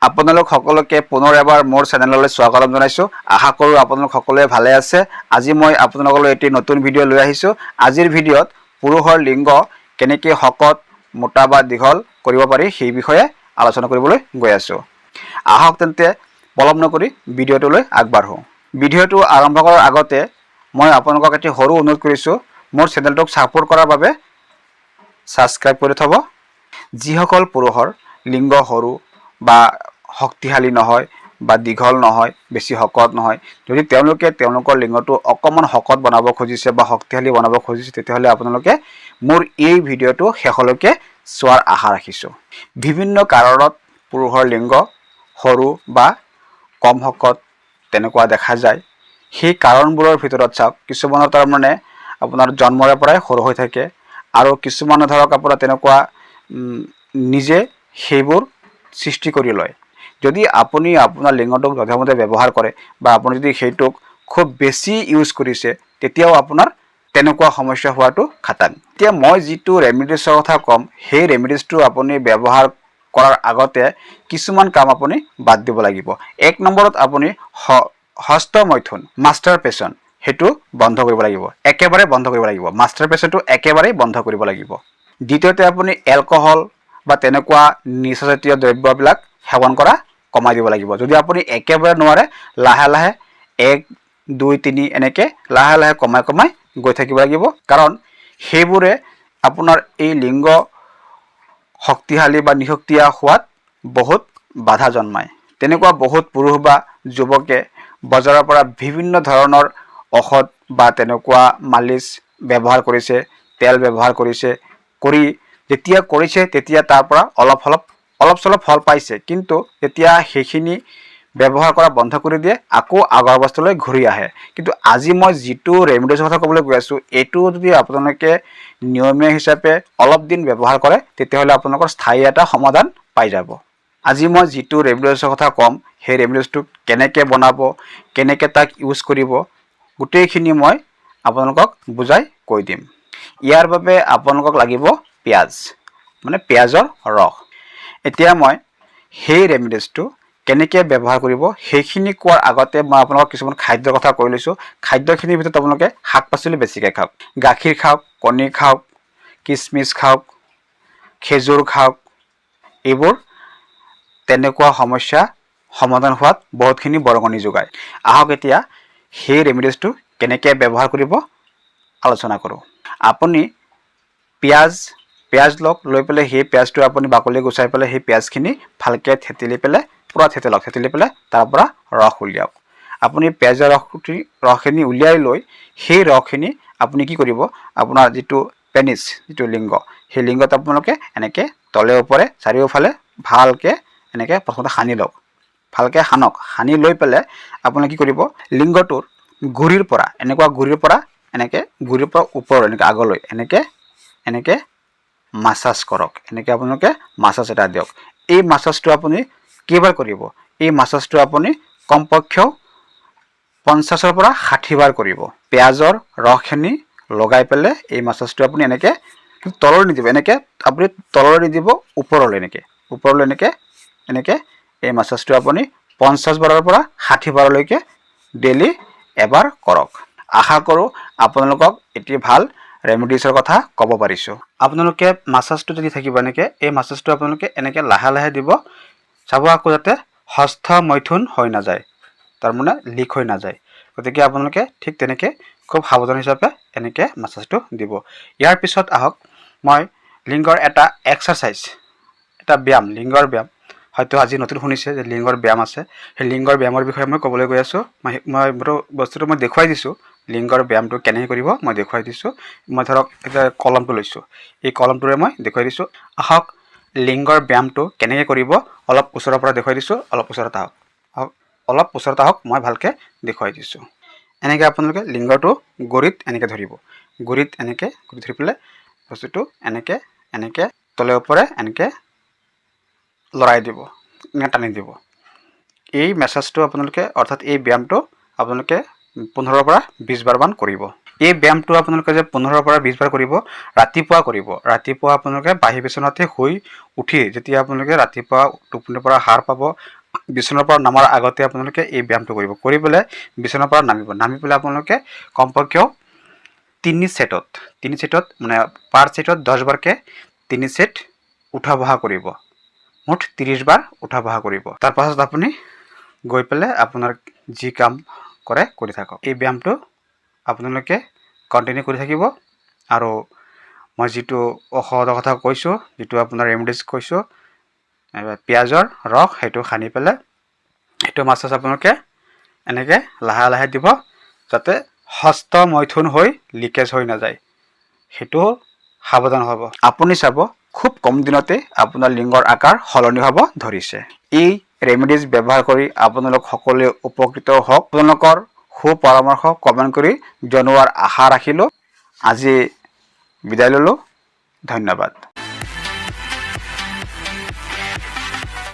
আপোনালোক সকলোকে পুনৰ এবাৰ মোৰ চেনেললৈ স্বাগতম জনাইছোঁ। আশা কৰোঁ আপোনালোক সকলোৱে ভালে আছে। আজি মই আপোনালোকলৈ এটি নতুন ভিডিঅ' লৈ আহিছোঁ। আজিৰ ভিডিঅ'ত পুৰুষৰ লিংগ কেনেকৈ শকত, মোটা বা দীঘল কৰিব পাৰি সেই বিষয়ে আলোচনা কৰিবলৈ গৈ আছোঁ। আহক তেন্তে পলম নকৰি ভিডিঅ'টোলৈ আগবাঢ়োঁ। ভিডিঅ'টো আৰম্ভ কৰাৰ আগতে মই আপোনালোকক এটি সৰু অনুৰোধ কৰিছোঁ, মোৰ চেনেলটোক ছাপোৰ্ট কৰাৰ বাবে ছাবস্ক্ৰাইব কৰি থ'ব। যিসকল পুৰুষৰ লিংগ সৰু বা শক্তিশালী নহয় বা দীঘল নহয়, বেছি শকত নহয়, যদি তেওঁলোকে তেওঁলোকৰ লিংগটো অকণমান শকত বনাব খুজিছে বা শক্তিশালী বনাব খুজিছে, তেতিয়াহ'লে আপোনালোকে মোৰ এই ভিডিঅ'টো শেষলৈকে চোৱাৰ আশা ৰাখিছোঁ। বিভিন্ন কাৰণত পুৰুষৰ লিংগ সৰু বা কম শকত তেনেকুৱা দেখা যায়। সেই কাৰণবোৰৰ ভিতৰত চাওক, কিছুমানৰ তাৰমানে আপোনাৰ জন্মৰে পৰাই সৰু হৈ থাকে আৰু কিছুমানে ধৰক আপোনাৰ তেনেকুৱা নিজে সেইবোৰ সৃষ্টি কৰি লয়। যদি আপুনি আপোনাৰ লিংগটোক যথামতে ব্যৱহাৰ কৰে বা আপুনি যদি সেইটোক খুব বেছি ইউজ কৰিছে, তেতিয়াও আপোনাৰ তেনেকুৱা সমস্যা হোৱাটো খাটাং। এতিয়া মই যিটো ৰেমিডিছৰ কথা ক'ম, সেই ৰেমিডিছটো আপুনি ব্যৱহাৰ কৰাৰ আগতে কিছুমান কাম আপুনি বাদ দিব লাগিব। এক নম্বৰত আপুনি হস্তমৈথুন, মাষ্টাৰবেশ্যন, সেইটো বন্ধ কৰিব লাগিব, একেবাৰে বন্ধ কৰিব লাগিব। মাষ্টাৰবেশ্যনটো একেবাৰেই বন্ধ কৰিব লাগিব। দ্বিতীয়তে আপুনি এলকহল বা তেনেকুৱা নিচাজাতীয় দ্ৰব্যবিলাক সেৱন কৰা কমাই দিব লাগিব। যদি আপুনি একেবাৰে নোৱাৰে, লাহে লাহে 1, 2, 3 এনেকৈ লাহে লাহে কমাই কমাই গৈ থাকিব লাগিব। কাৰণ সেইবোৰে আপোনাৰ এই লিংগ শক্তিশালী বা নিশক্তীয়া হোৱাত বহুত বাধা জন্মায়। তেনেকুৱা বহুত পুৰুষ বা যুৱকে বজাৰৰ পৰা বিভিন্ন ধৰণৰ ঔষধ বা তেনেকুৱা মালিচ ব্যৱহাৰ কৰিছে, তেল ব্যৱহাৰ কৰিছে, যেতিয়া কৰিছে তেতিয়া তাৰ পৰা অলপ চলপ ফল পাইছে, কিন্তু যেতিয়া সেইখিনি ব্যৱহাৰ কৰা বন্ধ কৰি দিয়ে, আকৌ আগৰ অৱস্থালৈ ঘূৰি আহে। কিন্তু আজি মই যিটো ৰেমিডিছৰ কথা ক'বলৈ গৈ আছোঁ, এইটো যদি আপোনালোকে নিয়মীয়া হিচাপে অলপ দিন ব্যৱহাৰ কৰে, তেতিয়াহ'লে আপোনালোকৰ স্থায়ী এটা সমাধান পাই যাব। আজি মই যিটো ৰেমিডিছৰ কথা ক'ম, সেই ৰেমিডিছটো কেনেকৈ বনাব, কেনেকৈ তাক ইউজ কৰিব, গোটেইখিনি মই আপোনালোকক বুজাই কৈ দিম। ইয়াৰ বাবে আপোনালোকক লাগিব পিঁয়াজ, মানে পিঁয়াজৰ ৰস। এতিয়া মই সেই ৰেমিডিছটো কেনেকৈ ব্যৱহাৰ কৰিব সেইখিনি কোৱাৰ আগতে মই আপোনালোকক কিছুমান খাদ্যৰ কথা কৈ লৈছোঁ। খাদ্যখিনিৰ ভিতৰত আপোনালোকে শাক পাচলি বেছিকৈ খাওক, গাখীৰ খাওক, কণী খাওক, কিচমিচ খাওক, খেজুৰ খাওক। এইবোৰ তেনেকুৱা সমস্যা সমাধান হোৱাত বহুতখিনি বৰঙণি যোগায়। আহক এতিয়া সেই ৰেমিডিছটো কেনেকৈ ব্যৱহাৰ কৰিব আলোচনা কৰোঁ। আপুনি পিঁয়াজ লৈ পেলাই সেই পিঁয়াজটো আপুনি বাকলি গুচাই পেলাই সেই পিঁয়াজখিনি ভালকৈ থেতেলি পেলাই পূৰা থেতেলি পেলাই তাৰ পৰা ৰস উলিয়াওক। আপুনি পিঁয়াজৰ ৰসখিনি উলিয়াই লৈ সেই ৰসখিনি আপুনি কি কৰিব, আপোনাৰ যিটো পেনিছ, যিটো লিংগ, সেই লিংগত আপোনালোকে এনেকৈ তলে ওপৰে চাৰিওফালে ভালকৈ এনেকৈ প্ৰথমতে সানি লওক। ভালকৈ সানি লৈ পেলাই আপুনি কি কৰিব, লিংগটোৰ গুৰিৰ পৰা গুৰিৰ পৰা ওপৰৰ এনেকৈ আগলৈ এনেকৈ মাছাজ কৰক। এনেকৈ আপোনালোকে মাছাজ এটা দিয়ক। এই মাছাজটো আপুনি কেইবাৰ কৰিব, এই মাছাজটো আপুনি কমপক্ষেও 50ৰ পৰা 60 বাৰ কৰিব। পিঁয়াজৰ ৰসখিনি লগাই পেলাই এই মাছাজটো আপুনি এনেকৈ তললৈ নিদিব, এনেকৈ আপুনি তললৈ নিদিব, ওপৰলৈ এনেকৈ এই মাছাজটো আপুনি 50 বাৰৰ পৰা 60 বাৰলৈকে ডেইলি এবাৰ কৰক। আশা কৰোঁ আপোনালোকক এটি ভাল ৰেমিডিছৰ কথা ক'ব পাৰিছোঁ। আপোনালোকে মাছাজটো যদি থাকিব এনেকৈ, এই মাছাজটো আপোনালোকে এনেকৈ লাহে লাহে দিব, চাব আকৌ যাতে হস্তমৈথুন হৈ নাযায়, তাৰমানে লিক হৈ নাযায়। গতিকে আপোনালোকে ঠিক তেনেকৈ খুব সাৱধান হিচাপে এনেকৈ মাছাজটো দিব। ইয়াৰ পিছত আহক মই লিংগৰ এটা এক্সাৰচাইজ, এটা ব্যায়াম, লিংগৰ ব্যায়াম, হয়তো আজি নতুন শুনিছে যে লিংগৰ ব্যায়াম আছে। সেই লিংগৰ ব্যায়ামৰ বিষয়ে মই ক'বলৈ গৈ আছোঁ। মই বস্তুটো মই দেখুৱাই দিছোঁ, লিংগৰ ব্যায়ামটো কেনেকৈ কৰিব মই দেখুৱাই দিছোঁ। মই ধৰক এতিয়া কলমটো লৈছোঁ, এই কলমটোৰে মই দেখুৱাই দিছোঁ। আহক লিংগৰ ব্যায়ামটো কেনেকৈ কৰিব অলপ ওচৰৰ পৰা দেখুৱাই দিছোঁ। অলপ ওচৰত আহক, মই ভালকৈ দেখুৱাই দিছোঁ। এনেকৈ আপোনালোকে লিংগটো গুৰিত এনেকৈ ধৰিব, গুৰিত এনেকৈ ধৰি পেলাই বস্তুটো এনেকৈ তলে ওপৰে এনেকৈ লৰাই দিব, টানি দিব। এই মেছাজটো আপোনালোকে, অৰ্থাৎ এই ব্যায়ামটো আপোনালোকে 15ৰ পৰা 20 বাৰমান কৰিব। এই ব্যায়ামটো আপোনালোকে যে 15 পৰা 20 বাৰ কৰিব ৰাতিপুৱা কৰিব ৰাতিপুৱা আপোনালোকে বাহি বিচনাতে শুই উঠি যেতিয়া আপোনালোকে ৰাতিপুৱা টোপনিৰ পৰা সাৰ পাব বিচনাৰ পৰা নামাৰ আগতে আপোনালোকে এই ব্যায়ামটো কৰিব কৰি পেলাই বিচনাৰ পৰা নামি পেলাই আপোনালোকে কমপক্ষেও 3 সেটত মানে পাৰ সেটত 10 বাৰকে 3 সেট উঠা বহা কৰিব মুঠ 30 বাৰ উঠা বহা কৰিব তাৰ পাছত আপুনি গৈ পেলাই আপোনাৰ যি কাম কৰে কৰি থাকক এই ব্যায়ামটো আপোনালোকে কন্টিনিউ কৰি থাকিব আৰু মই যেটো ঔষধৰ কথা কৈছো যেটো আপোনাৰ ৰেমেডিজ কৈছো পিয়াজৰ ৰস হেতু খানি পেলাই হেতু মাছাজ আপোনালোকে এনেকে লাহে লাহে দিব যাতে হস্ত মৈথুন হৈ লিকেজ হৈ না যায় হেতু সাৱধান হ'ব আপুনি চাব খুব কম দিনতে আপোনাৰ লিংগৰ আকাৰ হলনি হ'ব ধৰিছে এই ৰেমেডিজ ব্যৱহাৰ কৰি আপোনালোক সকলোৱে উপকৃত হওক আপোনালোকৰ সুপৰামৰ্শ কমেন্ট কৰি জনোৱাৰ আশা ৰাখিলো আজি বিদায় ললো ধন্যবাদ